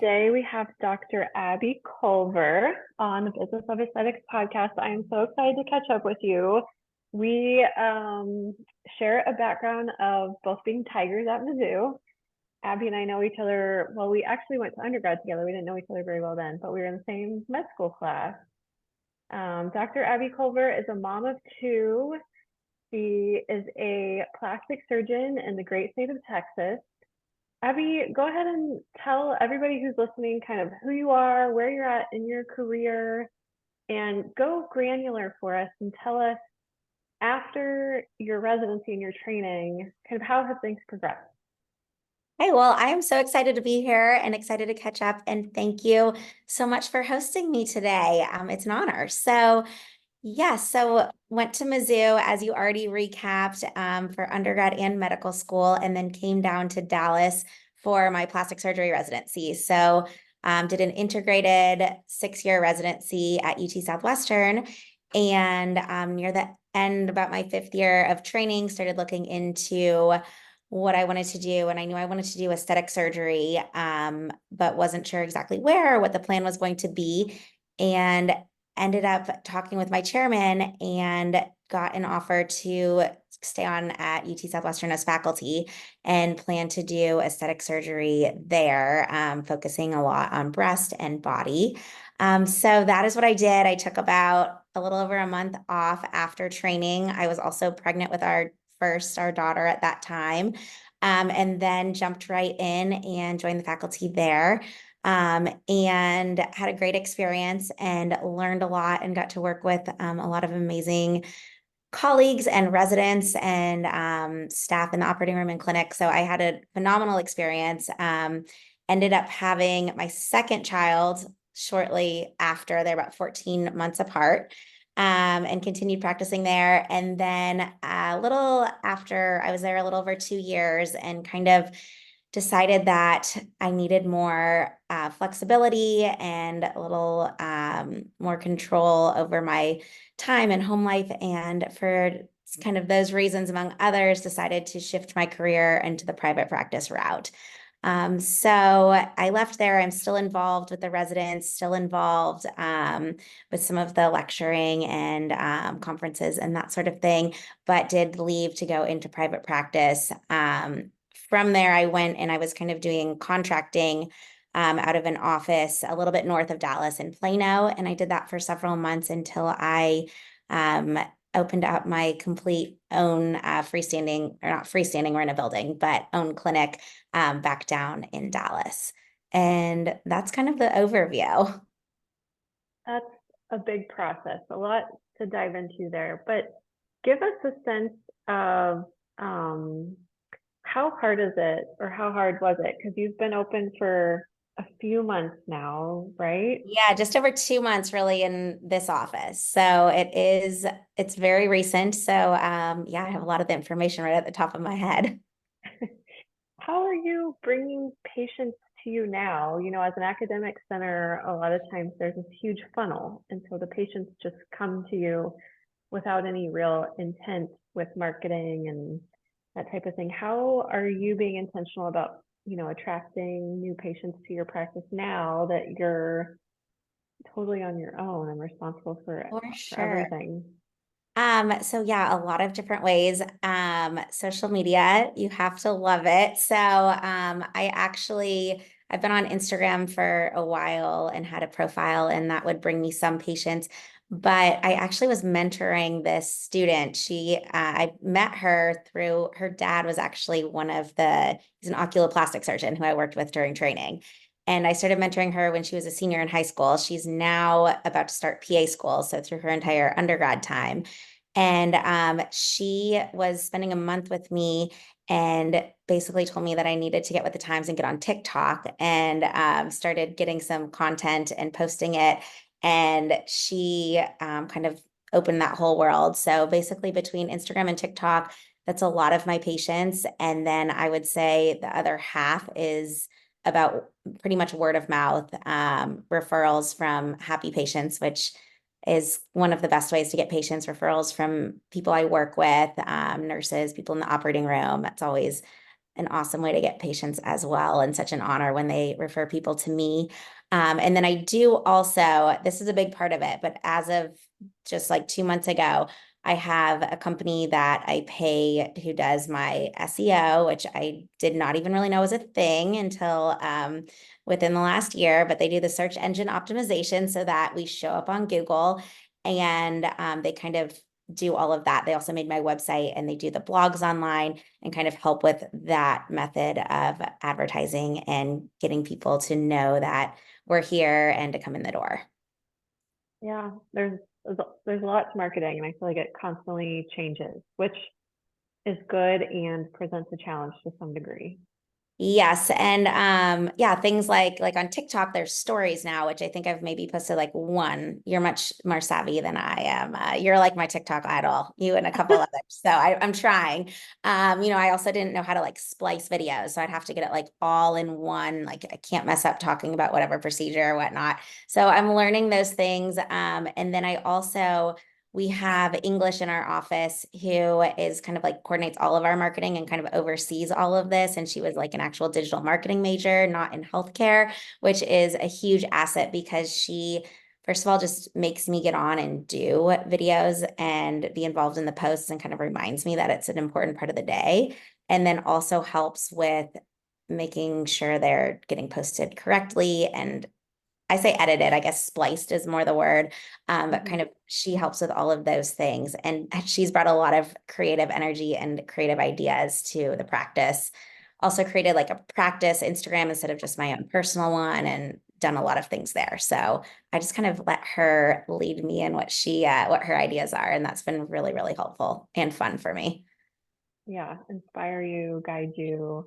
Today we have Dr. Abby Culver on the Business of Aesthetics podcast. I am so excited to catch up with you. We share a background of both being tigers at Mizzou. Abby and I know each other, well, we actually went to undergrad together. We didn't know each other very well then, but we were in the same med school class. Dr. Abby Culver is a mom of two. She is a plastic surgeon in the great state of Texas. Abby, go ahead and tell everybody who's listening kind of who you are, where you're at in your career, and go granular for us and tell us after your residency and your training, kind of how have things progressed? Hey, well, I am so excited to be here and excited to catch up. And thank you so much for hosting me today. It's an honor. So went to Mizzou, as you already recapped, for undergrad and medical school, and then came down to Dallas for my plastic surgery residency. Did an integrated 6-year residency at UT Southwestern. And near the end, about my 5th year of training, started looking into what I wanted to do. And I knew I wanted to do aesthetic surgery, but wasn't sure exactly where or what the plan was going to be. And ended up talking with my chairman and got an offer to stay on at UT Southwestern as faculty and plan to do aesthetic surgery there, focusing a lot on breast and body. So that is what I did. I took about a little over a month off after training. I was also pregnant with our daughter at that time, and then jumped right in and joined the faculty there. And had a great experience and learned a lot and got to work with a lot of amazing colleagues and residents and staff in the operating room and clinic. So I had a phenomenal experience. Ended up having my second child shortly after. They're about 14 months apart. And continued practicing there. And then a little after, I was there a little over 2 years and kind of decided that I needed more flexibility and a little more control over my time and home life. And for kind of those reasons, among others, decided to shift my career into the private practice route. So I left there. I'm still involved with the residents, still involved with some of the lecturing and conferences and that sort of thing, but did leave to go into private practice. From there, I went and I was kind of doing contracting out of an office a little bit north of Dallas in Plano. And I did that for several months until I opened up my complete own freestanding, or not freestanding, we're in a building, but own clinic back down in Dallas. And that's kind of the overview. That's a big process, a lot to dive into there, but give us a sense of how hard is it or how hard was it? Because you've been open for a few months now, right? Yeah, just over 2 months really in this office. So it's very recent. Yeah, I have a lot of the information right at the top of my head. How are you bringing patients to you now? You know, as an academic center, a lot of times there's this huge funnel, and so the patients just come to you without any real intent with marketing and that type of thing. How are you being intentional about, attracting new patients to your practice now that you're totally on your own and responsible for For for sure. everything? So yeah, a lot of different ways. Social media, you have to love it. I've been on Instagram for a while and had a profile, and that would bring me some patients. But I actually was mentoring this student. I met her through her dad was actually he's an oculoplastic surgeon who I worked with during training. And I started mentoring her when she was a senior in high school. She's now about to start PA school, so through her entire undergrad time. And she was spending a month with me and basically told me that I needed to get with the times and get on TikTok and started getting some content and posting it. And she kind of opened that whole world. So basically, between Instagram and TikTok, that's a lot of my patients. And then I would say the other half is about pretty much word of mouth, referrals from happy patients, which is one of the best ways to get patients, referrals from people I work with, nurses, people in the operating room. That's always an awesome way to get patients as well, and such an honor when they refer people to me. And then I do also, this is a big part of it, but as of just like 2 months ago, I have a company that I pay who does my SEO, which I did not even really know was a thing until within the last year, but they do the search engine optimization so that we show up on Google, and they kind of do all of that. They also made my website, and they do the blogs online and kind of help with that method of advertising and getting people to know that we're here and to come in the door. Yeah, there's a lot to marketing, and I feel like it constantly changes, which is good and presents a challenge to some degree. Yes, and yeah, things like on TikTok, there's stories now, which I think I've maybe posted like one. You're much more savvy than I am. You're like my TikTok idol, you and a couple others. So I'm trying. I also didn't know how to like splice videos, so I'd have to get it like all in one. Like I can't mess up talking about whatever procedure or whatnot. So I'm learning those things. And then I also we have English in our office who is kind of like coordinates all of our marketing and kind of oversees all of this. And she was like an actual digital marketing major, not in healthcare, which is a huge asset because she, first of all, just makes me get on and do videos and be involved in the posts and kind of reminds me that it's an important part of the day. And then also helps with making sure they're getting posted correctly, and I say edited, I guess spliced is more the word. But Mhm. kind of she helps with all of those things. And she's brought a lot of creative energy and creative ideas to the practice. Also created like a practice Instagram instead of just my own personal one, and done a lot of things there. So I just kind of let her lead me in what her ideas are. And that's been really, really helpful and fun for me. Yeah, inspire you, guide you.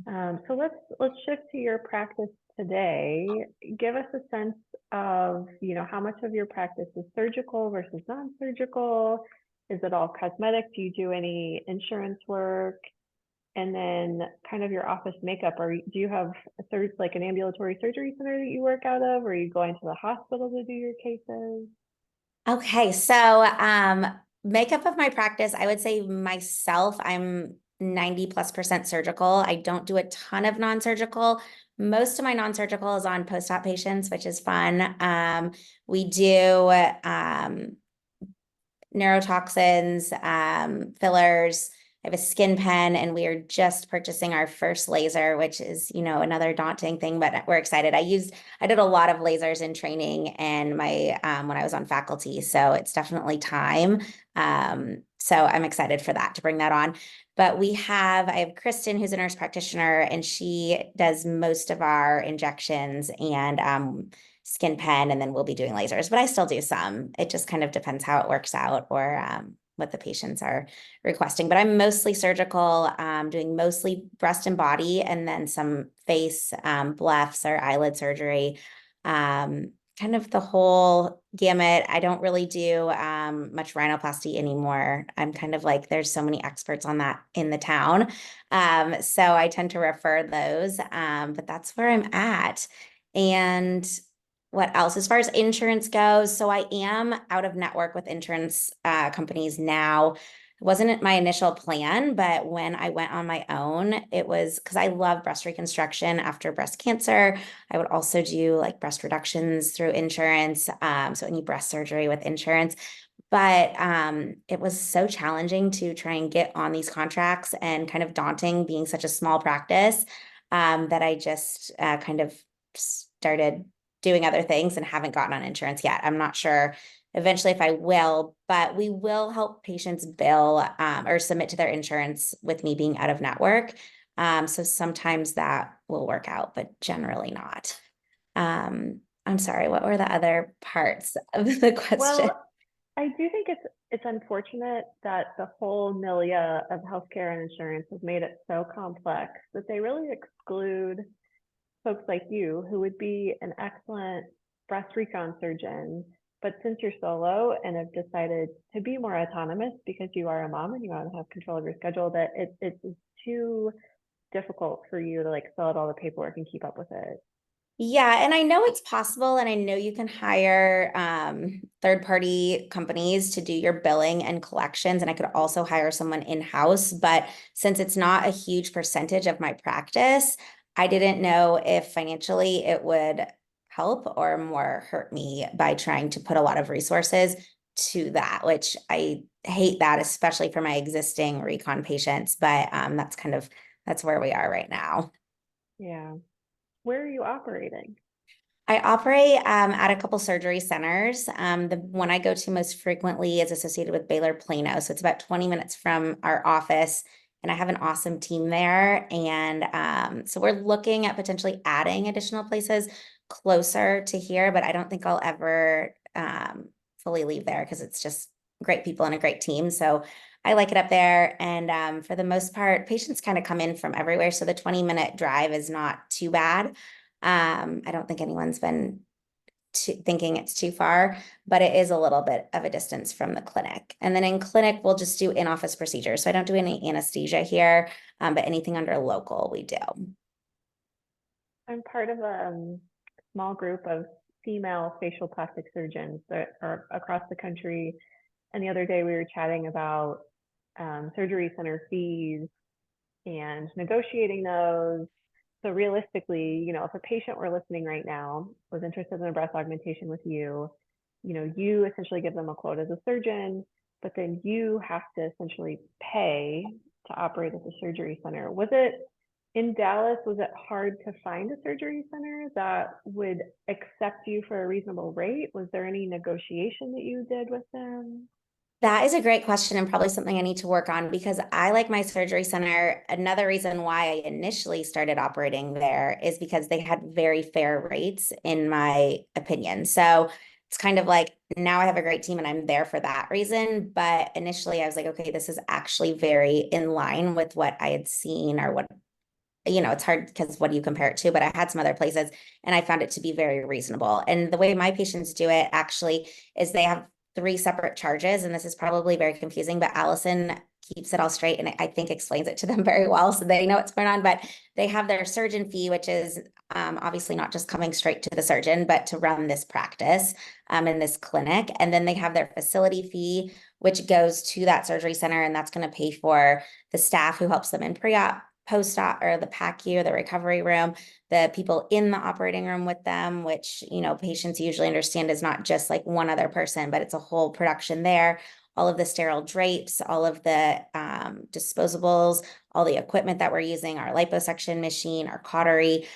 So let's shift to your practice today. Give us a sense of, how much of your practice is surgical versus non-surgical. Is it all cosmetic? Do you do any insurance work? And then kind of your office makeup. Do you have like an ambulatory surgery center that you work out of, or are you going to the hospital to do your cases? Okay, so makeup of my practice, I would say myself, I'm 90+% surgical. I don't do a ton of non-surgical. Most of my non-surgical is on post-op patients, which is fun. We do neurotoxins, fillers. I have a skin pen, and we are just purchasing our first laser, which is, another daunting thing, but we're excited. I did a lot of lasers in training and my when I was on faculty, so it's definitely time. So I'm excited for that, to bring that on. But I have Kristen, who's a nurse practitioner, and she does most of our injections and skin pen, and then we'll be doing lasers, but I still do some. It just kind of depends how it works out, or what the patients are requesting. But I'm mostly surgical, doing mostly breast and body, and then some face, blephs or eyelid surgery. Kind of the whole gamut. I don't really do much rhinoplasty anymore. I'm kind of like, there's so many experts on that in the town. So I tend to refer those, but that's where I'm at. And what else? As far as insurance goes, so I am out of network with insurance companies now. It wasn't my initial plan, but when I went on my own, it was because I love breast reconstruction after breast cancer. I would also do like breast reductions through insurance, so any breast surgery with insurance. But it was so challenging to try and get on these contracts, and kind of daunting being such a small practice, that I just kind of started doing other things and haven't gotten on insurance yet. I'm not sure eventually if I will, but we will help patients bill or submit to their insurance with me being out of network. So sometimes that will work out, but generally not. I'm sorry, what were the other parts of the question? Well, I do think it's unfortunate that the whole milieu of healthcare and insurance has made it so complex that they really exclude folks like you who would be an excellent breast recon surgeon. But since you're solo and have decided to be more autonomous because you are a mom and you want to have control of your schedule, that it's too difficult for you to like fill out all the paperwork and keep up with it. Yeah, and I know it's possible, and I know you can hire third-party companies to do your billing and collections, and I could also hire someone in-house. But since it's not a huge percentage of my practice, I didn't know if financially it would help or more hurt me by trying to put a lot of resources to that, which I hate that, especially for my existing recon patients. But that's where we are right now. Yeah. Where are you operating? I operate at a couple surgery centers. The one I go to most frequently is associated with Baylor Plano. So it's about 20 minutes from our office, and I have an awesome team there. And so we're looking at potentially adding additional places closer to here, but I don't think I'll ever fully leave there because it's just great people and a great team. So I like it up there. And for the most part, patients kind of come in from everywhere. So the 20-minute drive is not too bad. I don't think anyone's been thinking it's too far, but it is a little bit of a distance from the clinic. And then in clinic, we'll just do in-office procedures. So I don't do any anesthesia here, but anything under local we do. I'm part of a small group of female facial plastic surgeons that are across the country. And the other day we were chatting about surgery center fees and negotiating those. So realistically, if a patient were listening right now was interested in a breast augmentation with you, you essentially give them a quote as a surgeon, but then you have to essentially pay to operate at the surgery center. Was it in Dallas, was it hard to find a surgery center that would accept you for a reasonable rate? Was there any negotiation that you did with them? That is a great question and probably something I need to work on because I like my surgery center. Another reason why I initially started operating there is because they had very fair rates, in my opinion. So it's kind of like now I have a great team and I'm there for that reason. But initially I was like, okay, this is actually very in line with what I had seen or what it's hard because what do you compare it to? But I had some other places and I found it to be very reasonable. And the way my patients do it actually is they have three separate charges. And this is probably very confusing, but Allison keeps it all straight and I think explains it to them very well. So they know what's going on. But they have their surgeon fee, which is obviously not just coming straight to the surgeon, but to run this practice in this clinic. And then they have their facility fee, which goes to that surgery center. And that's going to pay for the staff who helps them in pre-op, post-op, or the PACU, the recovery room, the people in the operating room with them, which, patients usually understand is not just like one other person, but it's a whole production there. All of the sterile drapes, all of the disposables, all the equipment that we're using, our liposuction machine, our cautery,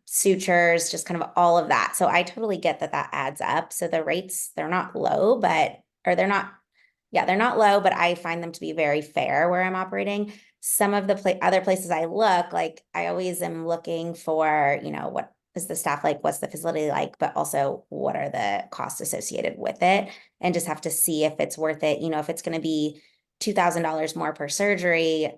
sutures, just kind of all of that. So I totally get that adds up. So the rates, they're not low, they're not, yeah, they're not low, but I find them to be very fair where I'm operating. Some of the other places I look, like I always am looking for, what is the staff like? What's the facility like? But also what are the costs associated with it? And just have to see if it's worth it. If it's going to be $2,000 more per surgery,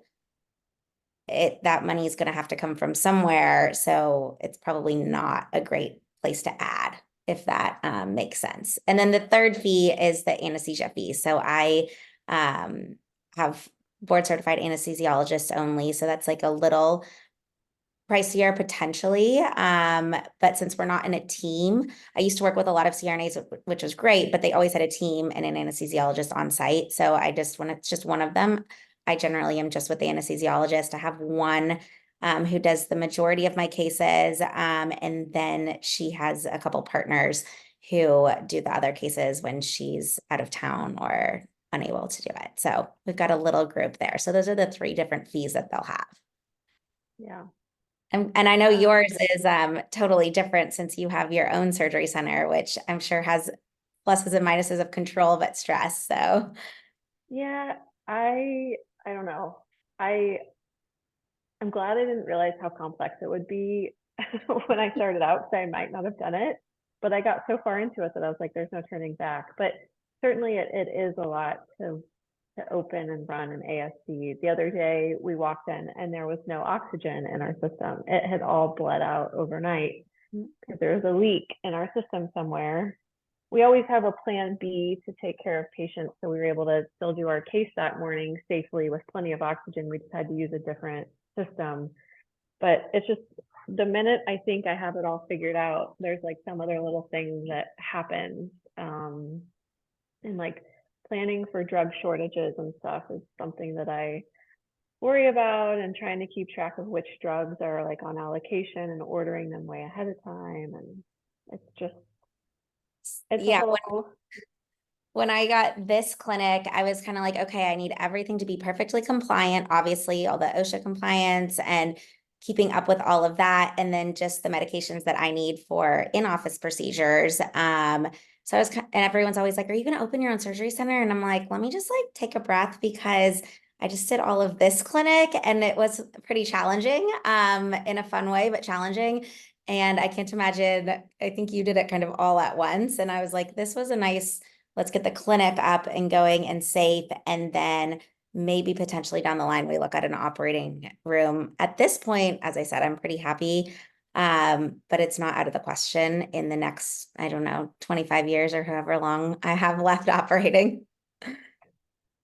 that money is going to have to come from somewhere. So it's probably not a great place to add, if that makes sense. And then the third fee is the anesthesia fee. So I have board certified anesthesiologist only. So that's like a little pricier potentially. But since we're not in a team, I used to work with a lot of CRNAs, which was great, but they always had a team and an anesthesiologist on site. So when it's just one of them, I generally am just with the anesthesiologist. I have one who does the majority of my cases. And then she has a couple partners who do the other cases when she's out of town or unable to do it. So we've got a little group there. So those are the three different fees that they'll have. Yeah. And I know yours is totally different since you have your own surgery center, which I'm sure has pluses and minuses of control, but stress. So Yeah, I don't know. I I'm glad I didn't realize how complex it would be when I started out because I might not have done it. But I got so far into it that I was like, there's no turning back. But certainly it is a lot to open and run an ASC. The other day we walked in and there was no oxygen in our system. It had all bled out overnight because there was a leak in our system somewhere. We always have a plan B to take care of patients. So we were able to still do our case that morning safely with plenty of oxygen. We just had to use a different system. But it's just the minute I think I have it all figured out, there's like some other little thing that happens. And like planning for drug shortages and stuff is something that I worry about, and trying to keep track of which drugs are like on allocation and ordering them way ahead of time. And it's just, it's a Yeah, whole, when I got this clinic, I was kind of like, okay, I need everything to be perfectly compliant, obviously, all the OSHA compliance and keeping up with all of that. And then just the medications that I need for in-office procedures. So I was, and everyone's always like, are you going to open your own surgery center? And I'm like, let me just like take a breath because I just did all of this clinic and it was pretty challenging, in a fun way, but challenging. And I can't imagine, I think you did it kind of all at once. And I was like, this was a nice, let's get the clinic up and going and safe. And then maybe potentially down the line, we look at an operating room. At this point, as I said, I'm pretty happy. But it's not out of the question in the next, I don't know, 25 years or however long I have left operating.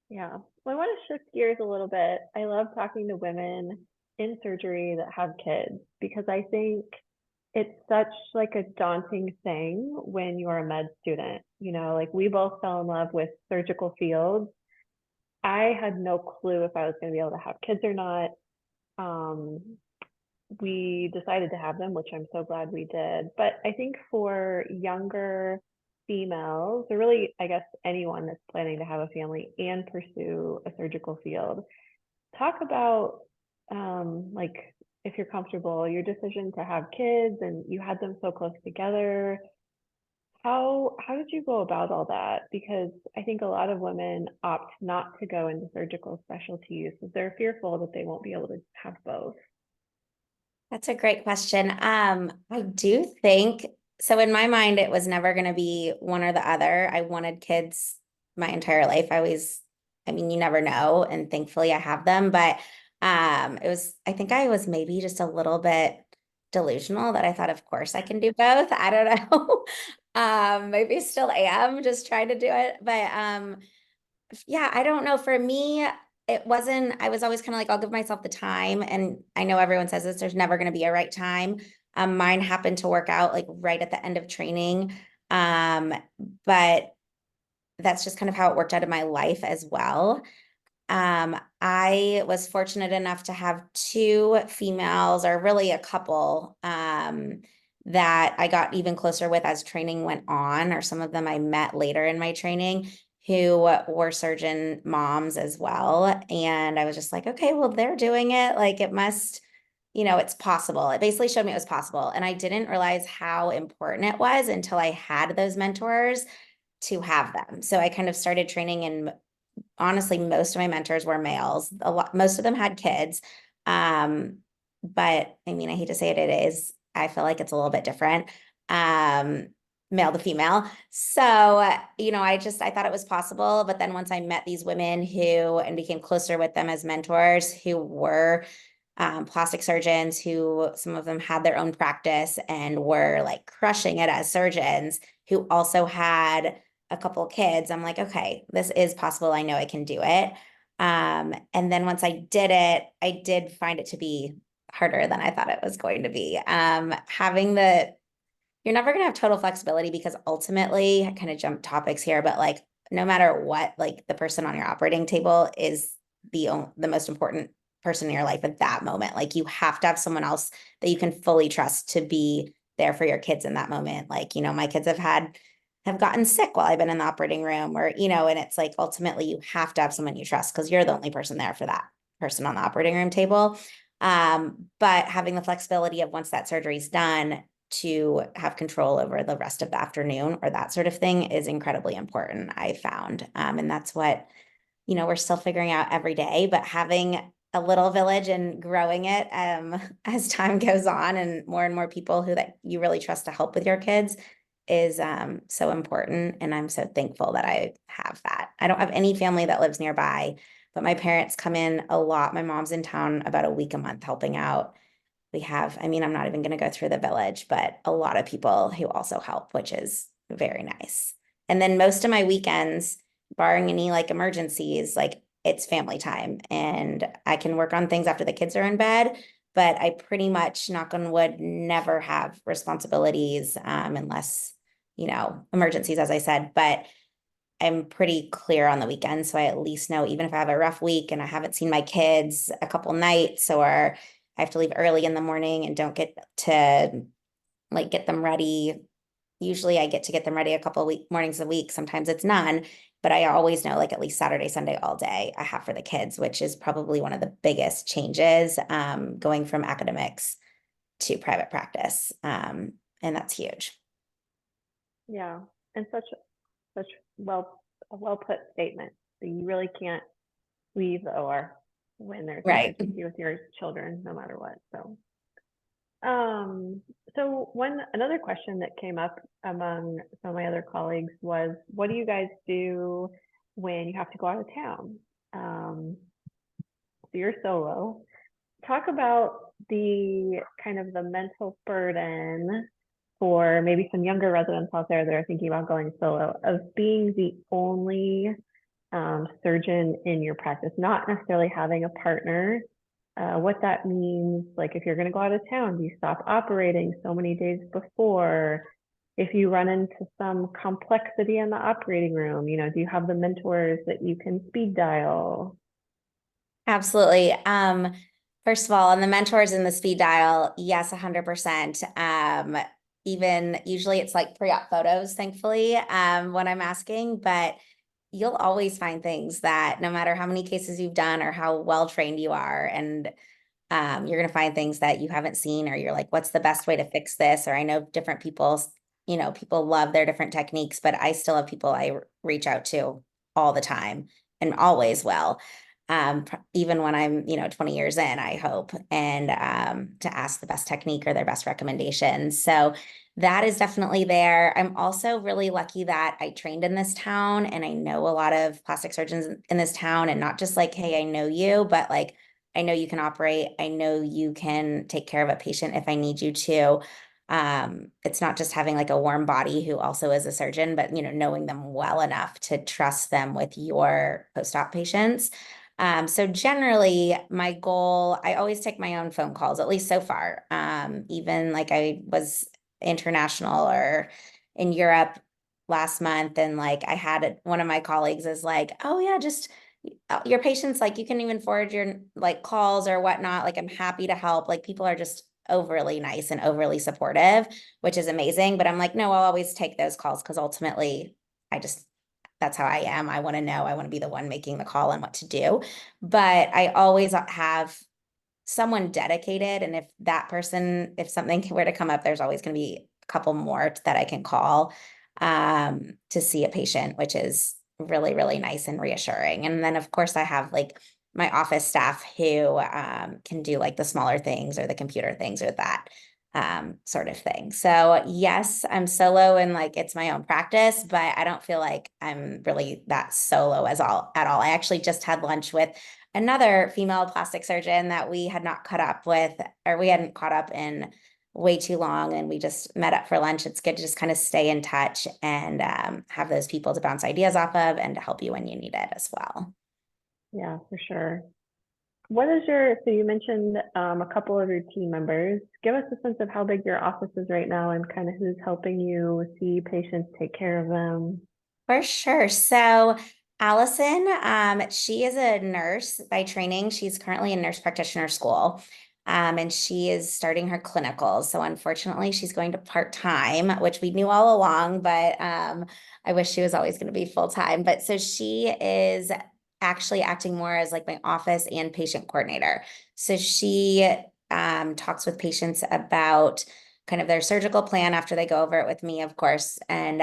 yeah. Well, I want to shift gears a little bit. I love talking to women in surgery that have kids, because I think it's such like a daunting thing when you're a med student. You know, like we both fell in love with surgical fields. I had no clue if I was going to be able to have kids or not. Um, we decided to have them, which I'm so glad we did. But I think for younger females, or really, I guess, anyone that's planning to have a family and pursue a surgical field, talk about like, if you're comfortable, your decision to have kids and you had them so close together. How did you go about all that? Because I think a lot of women opt not to go into surgical specialties because they're fearful that they won't be able to have both. That's a great question. I do think so. In my mind, it was never going to be one or the other. I wanted kids my entire life. I mean, you never know, and thankfully I have them. But it was, I think I was maybe just a little bit delusional that I thought, of course, I can do both. I don't know. Maybe still am just trying to do it, but yeah, I don't know. For me, it wasn't, I was always kind of like, I'll give myself the time. And I know everyone says this, there's never going to be a right time. Mine happened to work out like right at the end of training. Um, but that's just kind of how it worked out in my life as well. I was fortunate enough to have two females, or really a couple, that I got even closer with as training went on, or some of them I met later in my training who were surgeon moms as well. And I was just like, okay, well, they're doing it. Like it must, it's possible. It basically showed me it was possible. And I didn't realize how important it was until I had those mentors to have them. So I kind of started training, and honestly, most of my mentors were males. Most of them had kids. Um, but I mean, I hate to say it, it is, I feel like it's a little bit different. Um, Male to female. So, I thought it was possible. But then once I met these women and became closer with them as mentors, who were plastic surgeons, who some of them had their own practice and were like crushing it as surgeons, who also had a couple of kids, I'm like, okay, this is possible. I know I can do it. And then once I did it, I did find it to be harder than I thought it was going to be. You're never going to have total flexibility, because ultimately, I kind of jump topics here, but like, no matter what, like the person on your operating table is the most important person in your life at that moment. Like you have to have someone else that you can fully trust to be there for your kids in that moment. Like, my kids have gotten sick while I've been in the operating room, or, and it's like, ultimately you have to have someone you trust, because you're the only person there for that person on the operating room table. But having the flexibility of, once that surgery is done, to have control over the rest of the afternoon or that sort of thing is incredibly important, I found. And that's what, we're still figuring out every day, but having a little village and growing it, as time goes on, and more people that you really trust to help with your kids is so important. And I'm so thankful that I have that. I don't have any family that lives nearby, but my parents come in a lot. My mom's in town about a week a month helping out. I mean, I'm not even going to go through the village, but a lot of people who also help, which is very nice. And then most of my weekends, barring any like emergencies, like it's family time, and I can work on things after the kids are in bed, but I pretty much, knock on wood, never have responsibilities unless, emergencies, as I said, but I'm pretty clear on the weekends. So I at least know, even if I have a rough week and I haven't seen my kids a couple nights, or I have to leave early in the morning and don't get to like get them ready. Usually I get to get them ready a couple of mornings a week. Sometimes it's none, but I always know like at least Saturday, Sunday, all day I have for the kids, which is probably one of the biggest changes going from academics to private practice. And that's huge. Yeah, and such a well put statement. So you really can't leave the OR when there's an Right. emergency with your children, no matter what. Um, so another question that came up among some of my other colleagues was, what do you guys do when you have to go out of town? So you're solo. Talk about the kind of the mental burden for maybe some younger residents out there that are thinking about going solo, of being the only surgeon in your practice, not necessarily having a partner. What that means, like if you're going to go out of town, do you stop operating so many days before? If you run into some complexity in the operating room, do you have the mentors that you can speed dial? Absolutely. First of all, on the mentors in the speed dial, yes, 100%. Even usually it's like pre-op photos, thankfully, when I'm asking, but you'll always find things that no matter how many cases you've done or how well trained you are, and you're going to find things that you haven't seen, or you're like, what's the best way to fix this? Or I know different people, people love their different techniques, but I still have people I reach out to all the time and always will. Even when I'm, 20 years in, I hope, and to ask the best technique or their best recommendations. So that is definitely there. I'm also really lucky that I trained in this town and I know a lot of plastic surgeons in this town, and not just like, hey, I know you, but like, I know you can operate. I know you can take care of a patient if I need you to. It's not just having like a warm body who also is a surgeon, but knowing them well enough to trust them with your post-op patients. So generally my goal, I always take my own phone calls, at least so far. Even like I was international or in Europe last month, and like I had one of my colleagues is like, oh yeah, just your patients, like you can even forward your like calls or whatnot. Like I'm happy to help. Like people are just overly nice and overly supportive, which is amazing. But I'm like, no, I'll always take those calls because ultimately I just, that's how I am. I want to know, I want to be the one making the call on what to do. But I always have someone dedicated. And if that person, if something were to come up, there's always going to be a couple more that I can call to see a patient, which is really, really nice and reassuring. And then of course I have like my office staff who can do like the smaller things or the computer things or that sort of thing. So yes, I'm solo and like it's my own practice, but I don't feel like I'm really that solo as all at all. I actually just had lunch with another female plastic surgeon that we had not caught up with, or we hadn't caught up in way too long, and we just met up for lunch. It's good to just kind of stay in touch and have those people to bounce ideas off of and to help you when you need it as well. Yeah, for sure. So you mentioned a couple of your team members. Give us a sense of how big your office is right now and kind of who's helping you see patients, take care of them. For sure. So Allison, she is a nurse by training. She's currently in nurse practitioner school. And she is starting her clinicals. So unfortunately, she's going to part-time, which we knew all along, but I wish she was always going to be full-time. But so she is actually acting more as like my office and patient coordinator. So she talks with patients about kind of their surgical plan after they go over it with me, of course. And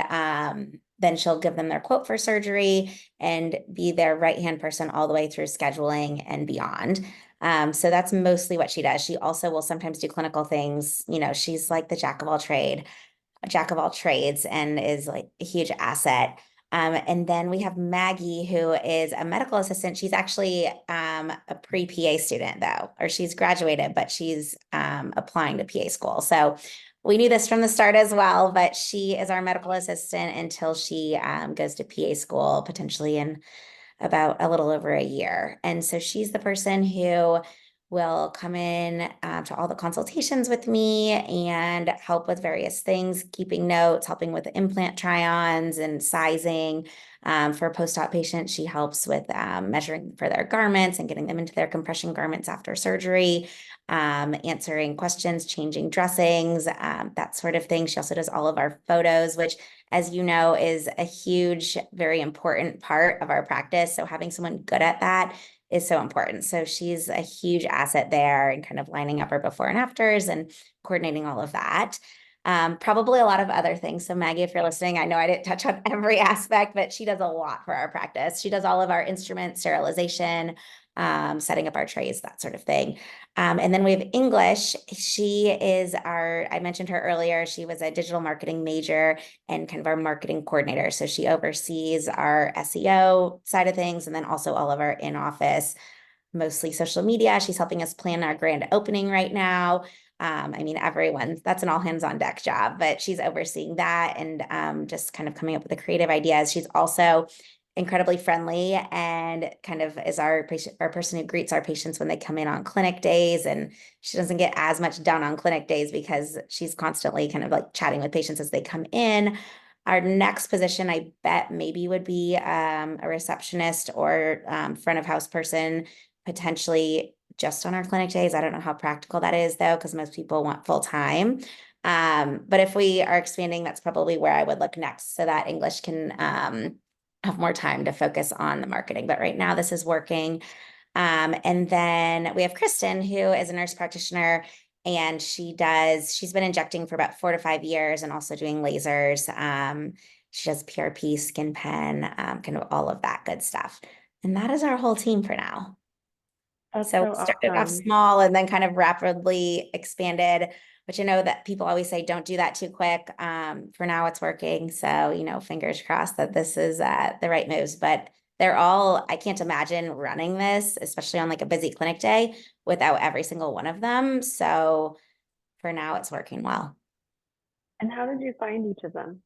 then she'll give them their quote for surgery and be their right-hand person all the way through scheduling and beyond. So that's mostly what she does. She also will sometimes do clinical things. She's like the jack of all trades, and is like a huge asset. And then we have Maggie, who is a medical assistant. She's actually a pre-PA student though, or she's graduated, but she's applying to PA school. So we knew this from the start as well, but she is our medical assistant until she goes to PA school, potentially in about a little over a year. And so she's the person who will come in to all the consultations with me and help with various things, keeping notes, helping with the implant try-ons and sizing. For post-op patients, she helps with measuring for their garments and getting them into their compression garments after surgery, answering questions, changing dressings, that sort of thing. She also does all of our photos, which, as you know, is a huge, very important part of our practice. So having someone good at that is so important. So she's a huge asset there and kind of lining up our before and afters and coordinating all of that. Probably a lot of other things. So Maggie, if you're listening, I know I didn't touch on every aspect, but she does a lot for our practice. She does all of our instrument sterilization, setting up our trays, that sort of thing. And then we have English. She is I mentioned her earlier, she was a digital marketing major and kind of our marketing coordinator. So she oversees our SEO side of things and then also all of our in-office, mostly social media. She's helping us plan our grand opening right now. I mean, that's an all hands on deck job, but she's overseeing that and just kind of coming up with the creative ideas. She's also incredibly friendly and kind of is our person who greets our patients when they come in on clinic days. And she doesn't get as much done on clinic days because she's constantly kind of like chatting with patients as they come in. Our next position, I bet maybe would be a receptionist or front of house person, potentially just on our clinic days. I don't know how practical that is though, because most people want full time. But if we are expanding, that's probably where I would look next so that English can have more time to focus on the marketing. But right now this is working. And then we have Kristen, who is a nurse practitioner, and she's been injecting for about 4 to 5 years and also doing lasers. She does PRP, skin pen, kind of all of that good stuff. And that is our whole team for now. That's So so we started off awesome. small and then kind of rapidly expanded, but you know that people always say don't do that too quick. For now it's working. So, fingers crossed that this is the right moves. But I can't imagine running this, especially on like a busy clinic day, without every single one of them. So for now it's working well. And how did you find each of them?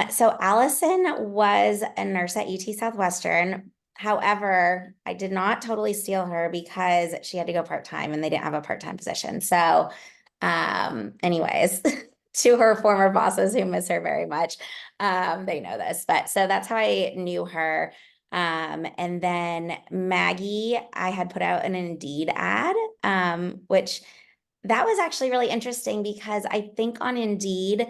So Allison was a nurse at UT Southwestern. However, I did not totally steal her because she had to go part-time and they didn't have a part-time position. So, anyways, to her former bosses who miss her very much, they know this. But so that's how I knew her. And then Maggie, I had put out an Indeed ad, which that was actually really interesting because I think on Indeed,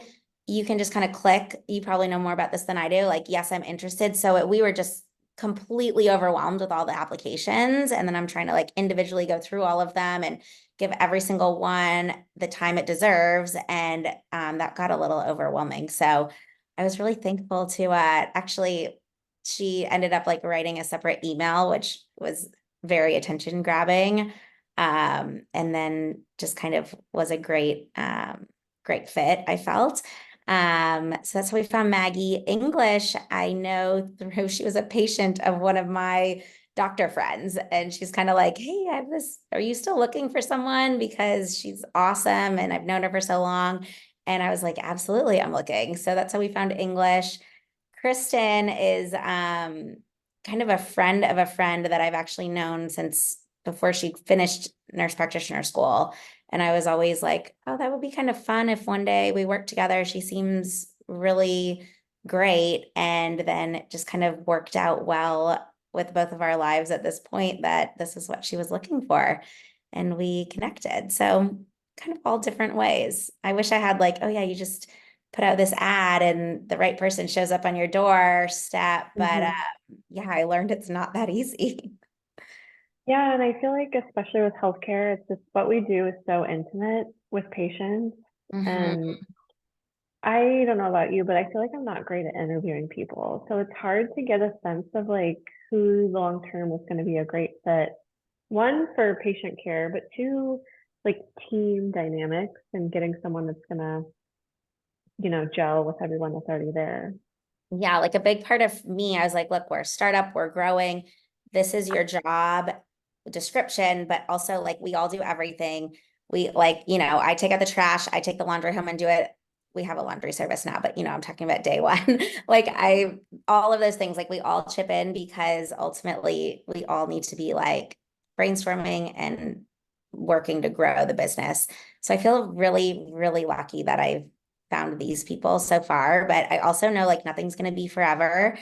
you can just kind of click. You probably know more about this than I do. Like, yes, I'm interested. So we were just completely overwhelmed with all the applications. And then I'm trying to like individually go through all of them and give every single one the time it deserves. And that got a little overwhelming. So I was really thankful to actually, she ended up like writing a separate email, which was very attention grabbing. And then just kind of was a great fit, I felt. So that's how we found Maggie. English, I know through she was a patient of one of my doctor friends, and she's kind of like, hey, I have this, are you still looking for someone? Because she's awesome and I've known her for so long. And I was like, absolutely, I'm looking. So that's how we found English. Kristen is kind of a friend of a friend that I've actually known since before she finished nurse practitioner school. And I was always like, oh, that would be kind of fun if one day we work together. She seems really great. And then it just kind of worked out well with both of our lives at this point that this is what she was looking for. And we connected. So kind of all different ways. I wish I had like, oh yeah, you just put out this ad and the right person shows up on your doorstep. But Hmm. yeah, I learned it's not that easy. Yeah, and I feel like especially with healthcare, it's just what we do is so intimate with patients. Mhm. And I don't know about you, but I feel like I'm not great at interviewing people. So it's hard to get a sense of like who long term is going to be a great fit. One, for patient care, but two, like team dynamics and getting someone that's going to, gel with everyone that's already there. Yeah, like a big part of me, I was like, look, we're a startup, we're growing. This is your job description, but also like we all do everything. We like, I take out the trash, I take the laundry home and do it. We have a laundry service now, but I'm talking about day one. Like all of those things, like we all chip in because ultimately we all need to be like brainstorming and working to grow the business. So I feel really, really lucky that I've found these people so far, but I also know like nothing's going to be forever,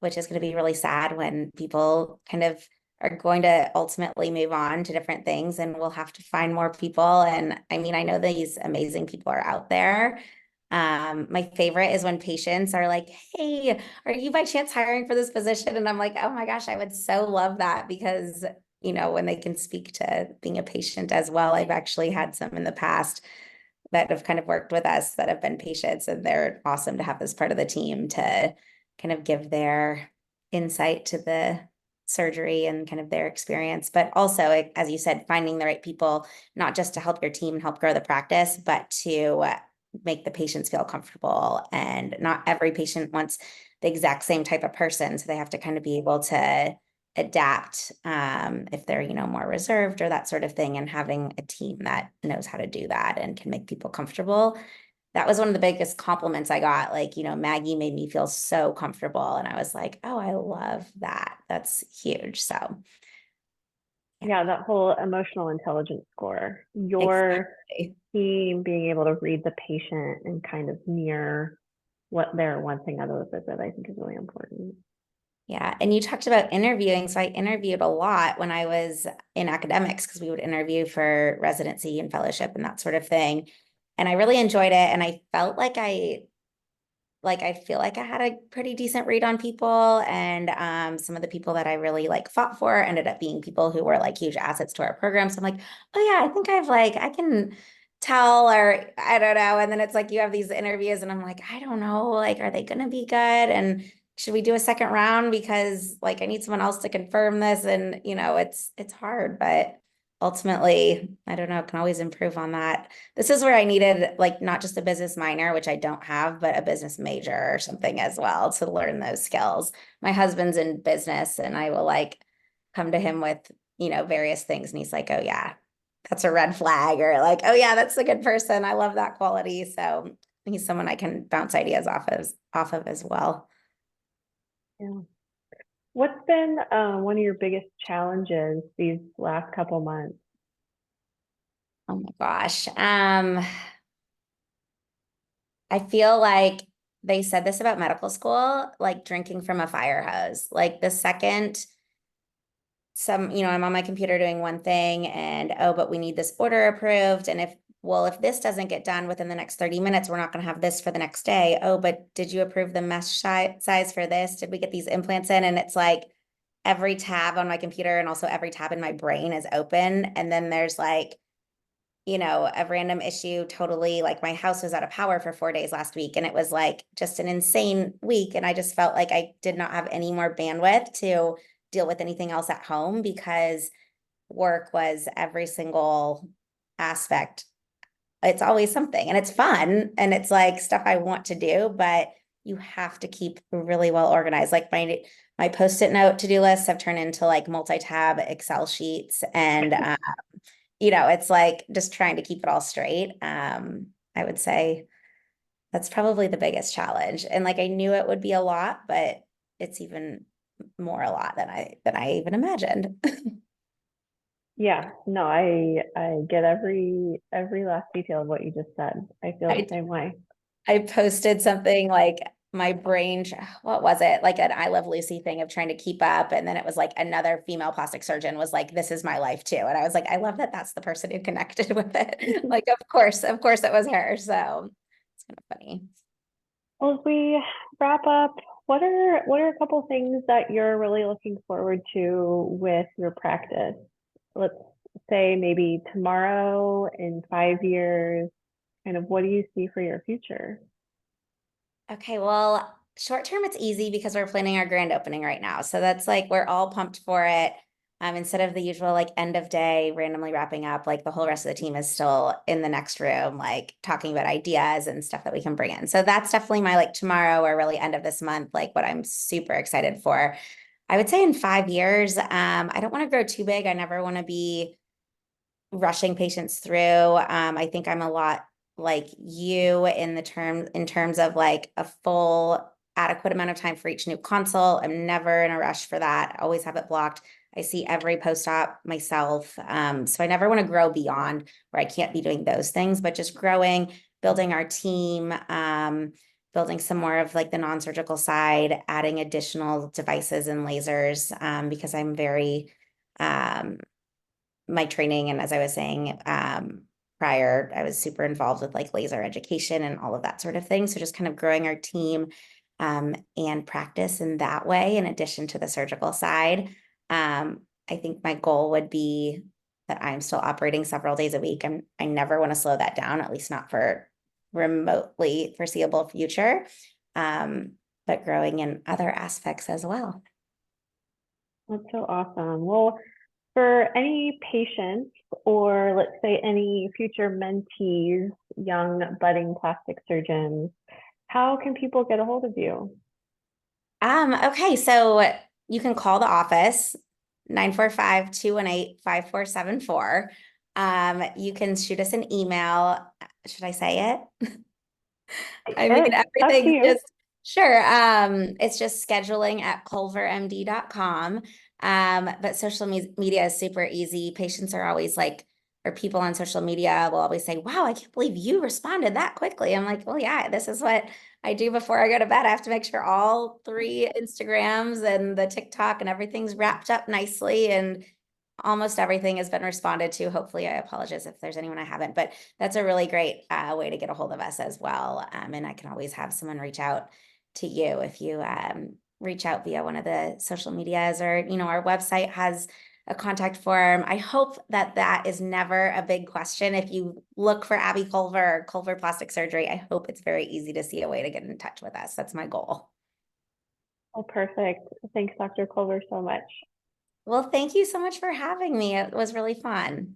which is going to be really sad when people kind of are going to ultimately move on to different things and we'll have to find more people. And I mean, I know these amazing people are out there. My favorite is when patients are like, hey, are you by chance hiring for this position? And I'm like, oh my gosh, I would so love that because, you know, when they can speak to being a patient as well. I've actually had some in the past that have kind of worked with us that have been patients, and they're awesome to have as part of the team to kind of give their insight to the surgery and kind of their experience. But also, as you said, finding the right people, not just to help your team and help grow the practice, but to make the patients feel comfortable. And not every patient wants the exact same type of person. So they have to kind of be able to adapt if they're, you know, more reserved or that sort of thing. And having a team that knows how to do that and can make people comfortable. That was one of the biggest compliments I got. Like, you know, Maggie made me feel so comfortable. And I was like, oh, I love that. That's huge. So, Yeah, that whole emotional intelligence score. Your exactly. team being able to read the patient and kind of mirror what they're wanting out of the visit, I think is really important. Yeah. And you talked about interviewing. So I interviewed a lot when I was in academics because we would interview for residency and fellowship and that sort of thing. And I really enjoyed it. And I felt like I feel like I had a pretty decent read on people, and some of the people that I really like fought for ended up being people who were like huge assets to our program. So I'm like, oh yeah, I think I can tell, or I don't know. And then it's like you have these interviews and I'm like, I don't know, like are they gonna be good? And should we do a second round because like I need someone else to confirm this? And you know, it's hard, but ultimately, I don't know, can always improve on that. This is where I needed like not just a business minor, which I don't have, but a business major or something as well to learn those skills. My husband's in business and I will like come to him with, you know, various things. And he's like, oh yeah, that's a red flag, or like, oh yeah, that's a good person. I love that quality. So he's someone I can bounce ideas off of as well. Yeah. What's been one of your biggest challenges these last couple months? Oh my gosh. I feel like they said this about medical school, like drinking from a fire hose. Like the second you know, I'm on my computer doing one thing and, oh, but we need this order approved. And if this doesn't get done within the next 30 minutes, we're not going to have this for the next day. Oh, but did you approve the mesh size for this? Did we get these implants in? And it's like every tab on my computer and also every tab in my brain is open. And then there's like, you know, a random issue totally like my house was out of power for 4 days last week. And it was like just an insane week. And I just felt like I did not have any more bandwidth to deal with anything else at home because work was every single aspect. It's always something and it's fun and it's like stuff I want to do, but you have to keep really well organized. Like my post-it note to-do lists have turned into like multi-tab Excel sheets and you know, it's like just trying to keep it all straight. I would say that's probably the biggest challenge. And like I knew it would be a lot, but it's even more a lot than I even imagined. Yeah, no, I get every last detail of what you just said. I feel the I same way. I posted something like my brain, what was it? Like an I Love Lucy thing of trying to keep up. And then it was like another female plastic surgeon was like, this is my life too. And I was like, I love that that's the person who connected with it. Like, of course it was her. So it's kind of funny. Well, as we wrap up, what are a couple things that you're really looking forward to with your practice? Let's say maybe tomorrow, in 5 years, kind of what do you see for your future? Okay, well, short term, it's easy because we're planning our grand opening right now. So that's like we're all pumped for it. Instead of the usual like end of day randomly wrapping up, like the whole rest of the team is still in the next room, like talking about ideas and stuff that we can bring in. So that's definitely my like tomorrow or really end of this month, like what I'm super excited for. I would say in 5 years, I don't want to grow too big. I never want to be rushing patients through. I think I'm a lot like you in terms of like a full adequate amount of time for each new consult. I'm never in a rush for that. I always have it blocked. I see every post-op myself. So I never want to grow beyond where I can't be doing those things, but just growing, building our team, building some more of like the non-surgical side, adding additional devices and lasers, because I'm very, my training, and as I was saying, prior, I was super involved with like laser education and all of that sort of thing. So just kind of growing our team, and practice in that way, in addition to the surgical side. I think my goal would be that I'm still operating several days a week. I never want to slow that down, at least not for remotely foreseeable future. But growing in other aspects as well. That's so awesome. Well, for any patients or let's say any future mentees, young budding plastic surgeons, how can people get a hold of you? Okay, so you can call the office 945-218-5474. You can shoot us an email. Should I say it? I mean, It's up to everything's you. just sure. It's just scheduling at culvermd.com. But social media is super easy. Patients are always like, or people on social media will always say, wow, I can't believe you responded that quickly. I'm like, well, yeah, this is what I do before I go to bed. I have to make sure all three Instagrams and the TikTok and everything's wrapped up nicely, and almost everything has been responded to. Hopefully, I apologize if there's anyone I haven't, but that's a really great way to get a hold of us as well. And I can always have someone reach out to you if you reach out via one of the social medias, or, our website has a contact form. I hope that that is never a big question. If you look for Abby Culver or Culver Plastic Surgery, I hope it's very easy to see a way to get in touch with us. That's my goal. Oh, perfect. Thanks, Dr. Culver, so much. Well, thank you so much for having me. It was really fun.